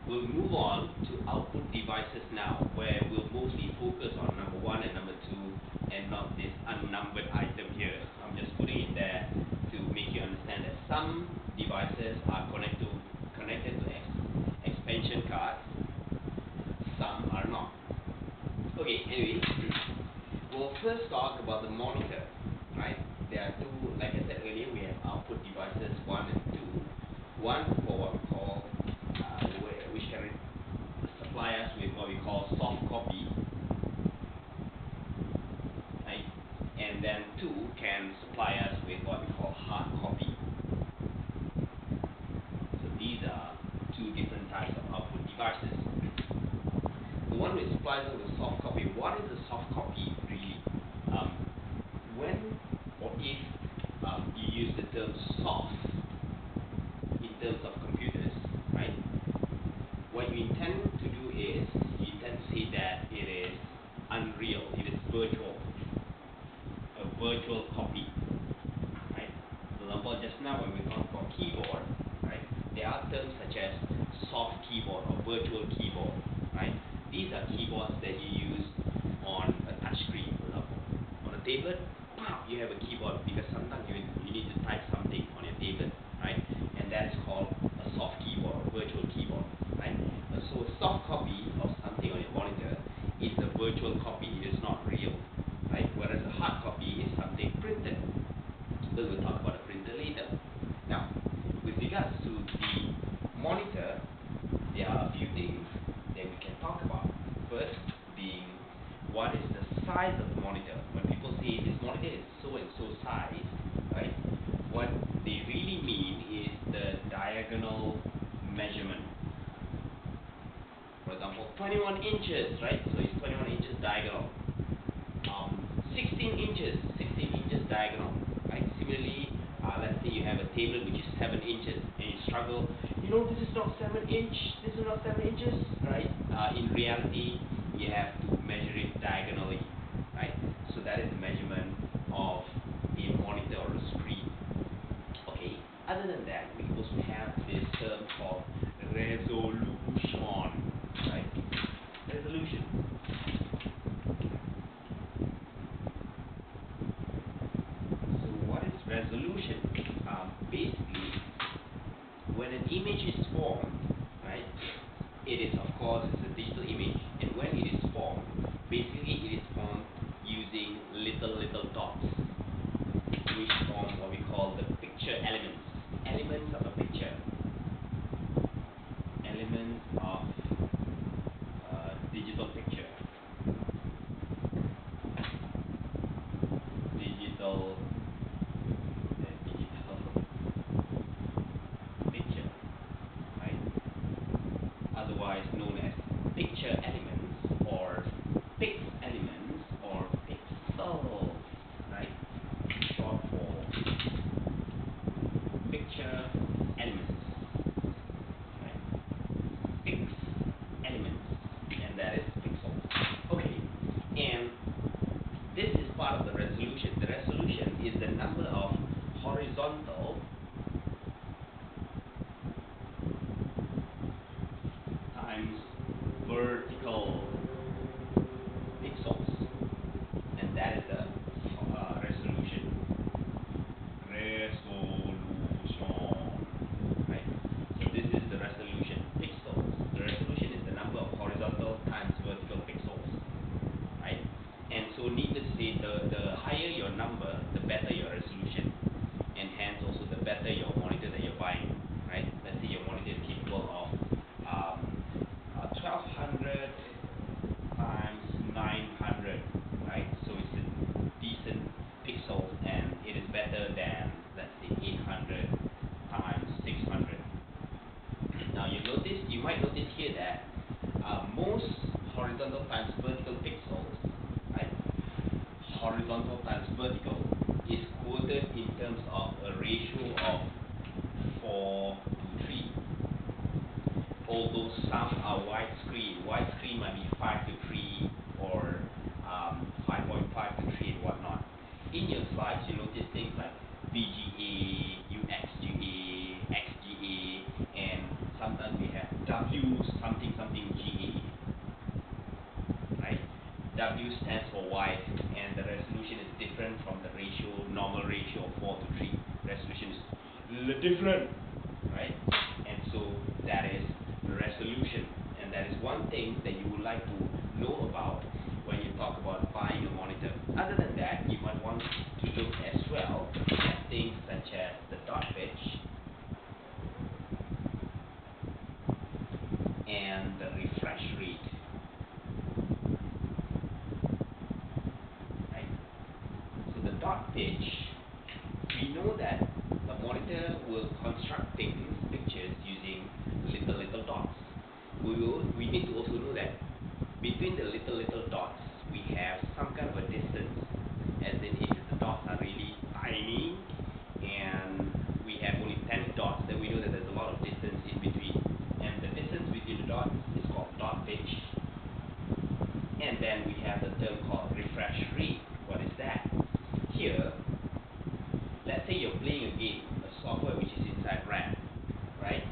We'll move on to output devices now, where we'll mostly focus on number 1 and number 2 and not this unnumbered item here. I'm just putting it there to make you understand that some devices are connected to expansion cards, some are not. Okay, anyway, we'll first talk about the monitor, right? There are two, like I said earlier, we have output devices 1 and 2. One for what we call, which can supply us with what we call soft copy, right? And then 2 can supply us with what we call hard copy. So these are two different types of output devices. The one which supplies us with soft copy. What is a soft copy really? When or if you use the term soft in terms of computers, right? What you intend to do is, you intend to say that it is unreal, it is virtual, a virtual copy, right? For example, just now when we talked about keyboard, right? There are terms such as soft keyboard or virtual keyboard, right? These are keyboards that you use on a touch screen, for example. On a tablet, you have a keyboard because sometimes you need to type something on your tablet, right? And that is called a soft keyboard or virtual keyboard, right? So a soft copy of something on your monitor is a virtual copy, it is not real, right? Whereas a hard copy is something printed. But we'll talk about a printer later. Now, with regards to the monitor, there are a few things that we can talk about. First being, what is the size of the monitor? When people say this monitor is so and so size, right? What they really mean is the diagonal measurement. For example, 21 inches, right? So it's 21 inches diagonal. 16 inches diagonal, right? Similarly, let's say you have a table which is 7 inches and you struggle, this is not 7 inches, right? In reality, you have to measure it diagonally, right? So that is the measurement of a monitor or a screen. Okay, other than that, we also have this term called resolution, right? Resolution. So what is resolution? Basically, when an image is formed, right, it is, of course, it's a digital image, and when it is formed, basically it is formed using little dots, which form what we call the picture elements of a picture, elements of digital picture, digital picture, right? Otherwise known as picture elements or pix elements or pixels, right? Short for picture elements, right? Pix elements, and that is pixels. Okay, and this is part of the resolution. The resolution is the number of horizontal times vertical pixels, and that is the resolution. Right? So this is the resolution. Pixels. The resolution is the number of horizontal times vertical pixels, right? And so needless to say, the higher your number, the better your resolution, and hence also the better your monitor that you're buying, right? Let's say your monitor is capable of 1200 times 900, right? So it's a decent pixels, and it is better than, let's say, 800 times 600. Now you might notice here that most horizontal times vertical pixels, right? Horizontal times vertical is quoted in terms of a ratio of 4 to 3. Although some are widescreen. Widescreen might be 5 to 3 or 5.5 to 3 and whatnot. In your slides, you notice things like VGA, UXGA, XGA, and sometimes we have W W stands for wide, and the resolution is different from the normal ratio of 4:3. Resolution is different, right? And so that is resolution, and that is one thing that you would like to know about when you talk about buying a monitor. Other than that, you might want to look as well at things such as the dot pitch and the refresh rate. Right? So the dot pitch, we know that a monitor will construct pictures using little dots. We need to also know that between the little dots we have some kind of a distance, as in if the dots are really tiny and we have only 10 dots, then we know that there's a lot of distance in between, and the distance between the dots is called dot pitch. And then we have the term called refresh rate. What is that? Here, let's say you're playing a game, a software which is inside RAM, right?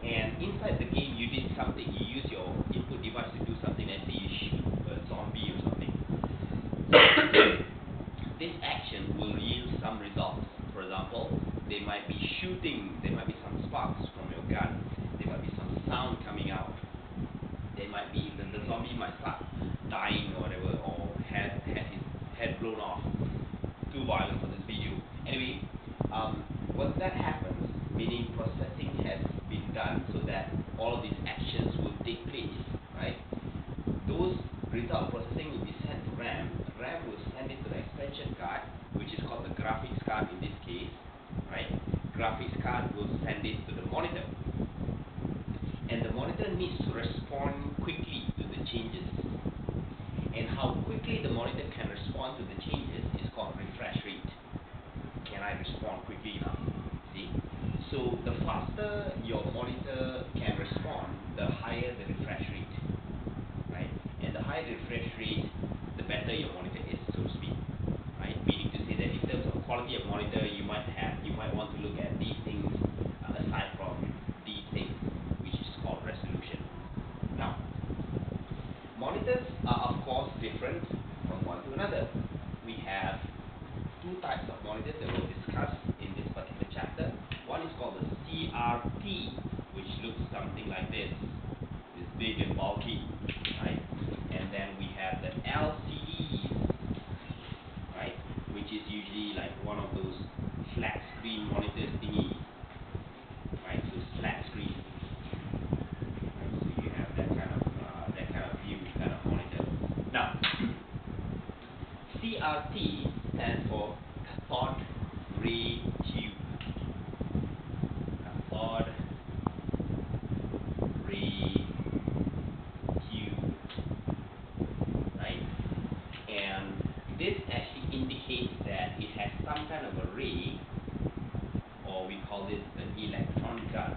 And inside the game you did something, you use your input device to do something. Let's say you shoot a zombie or something. This action will yield some results. For example, there might be shooting, there might be some sparks from your gun, there might be some sound coming out, there might be the zombie might start dying or whatever, or had his head blown off. Too violent for this video. Anyway, once that happens, meaning processing has been done so that all of these actions will take place, right? Those result processing will be sent to RAM. RAM will send it to the expansion card, which is called the graphics card in this case, right? Graphics card will send it to the monitor, and the monitor needs to respond quickly to the changes. And how quickly the monitor can respond to the changes is called refresh rate. Can I respond quickly enough? See? So the faster your monitor can respond, the higher the refresh rate, right? And the higher the refresh rate, the better your monitor is, so to speak, right? Meaning to say that in terms of quality of monitor, you might want to look at these things aside from these things, which is called resolution. Now, monitors are of course different from one to another. We have two types of monitors that we'll discuss in this particular chapter. One is called the CRT, which looks something like this. It's big and bulky, right? And then we have the LCDs, right? Which is usually like one of those flat screen monitors thingies, right? So it's flat screen. So you have that kind of view, kind of monitor. Now, CRT stands for cathode ray tube. Cathode ray tube, right? And this actually indicates that it has some kind of a ray, or we call this the electron gun.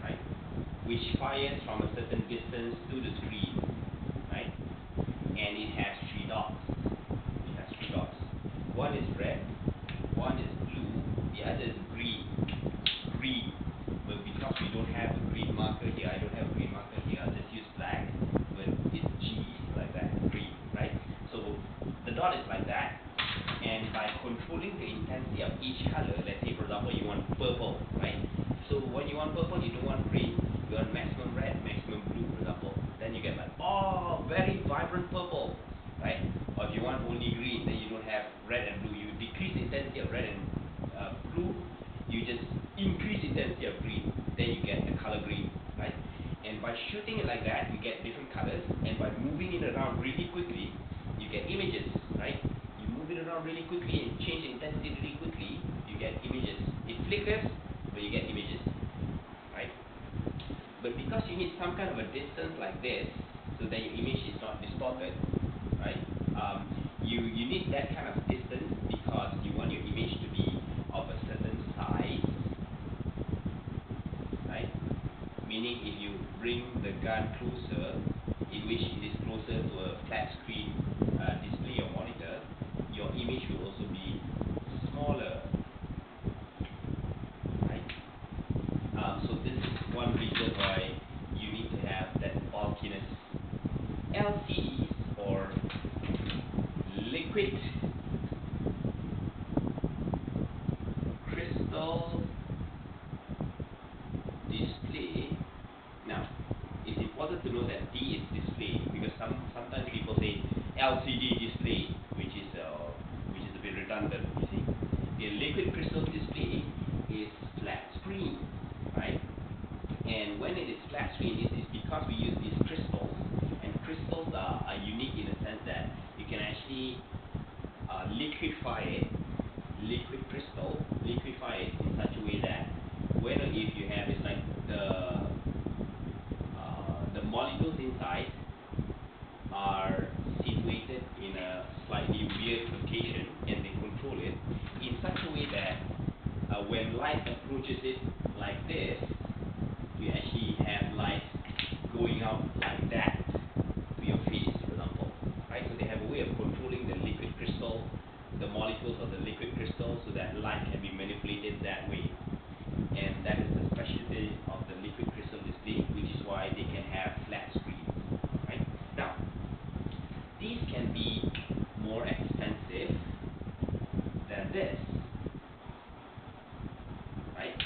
Right? Which fires from a certain distance to the screen, right? And it has three dots. One is red, one is blue, the other is green. But because we don't have a green marker here, I don't have a green marker here, I'll just use black, but it's G, like that, green, right? So the dot is like that, and by controlling the intensity of each color, let's say for example you want purple, right? So when you want purple, you don't want green, you want maximum red, maximum blue, for example. Then you get like, oh, very vibrant purple, right? Or if you want only green, then you don't have red and blue. You decrease the intensity of red and blue, you just increase the intensity of green, then you get the color green, right? And by shooting it like that, you get different colors, and by moving it around really quickly, you get images, right? You move it around really quickly and change the intensity really quickly, you get images. It flickers, but you get images, right? But because you need some kind of a distance like this, so that your image is not distorted, right? You need that kind of distance because you want your image to be of a certain size, right? Meaning if you bring the gun closer, in which it is closer to a flat screen display or monitor, your image will also be smaller, right? So this is liquid crystal display. Now, it's important to know that D is display, because sometimes people say LCD display, which is a bit redundant. You see, the liquid crystal display is flat screen, right? And when it is flat screen, it is because we use these crystals, and crystals are unique in the sense that you can actually liquefy it, liquefy it in such a way that whether if you have, it's like the molecules inside are situated in a slightly weird location, and they control it in such a way that when light approaches it like this, you actually have light going out like that to your face, for example, right? So they have a way of controlling the liquid crystal, the molecules of the liquid crystal, so that light can be manipulated that way. And that is the specialty of the liquid crystal display, which is why they can have flat screens, right? Now, these can be more expensive than this, right?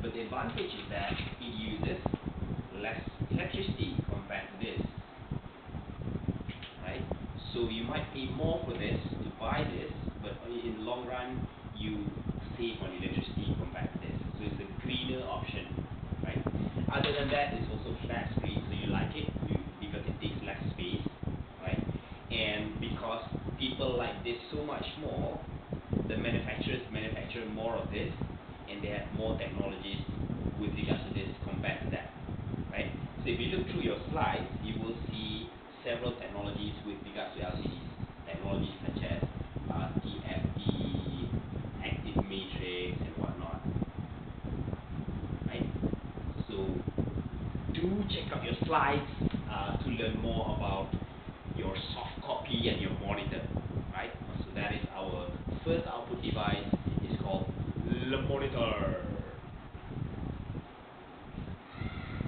But the advantage is that it uses less electricity compared to this, right? So you might pay more for this to buy this, but in the long run you save on electricity compared to this. So it's a greener option, right? Other than that, it's also flat screen, so you like it because it takes less space, right? And because people like this so much more, the manufacturers manufacture more of this, and they have more technologies with regards to this compared to that, right? So if you look through your slides, you will see several technologies with regards to LCDs. Technologies such as TFT, active matrix, and whatnot, right? So do check out your slides to learn more about your soft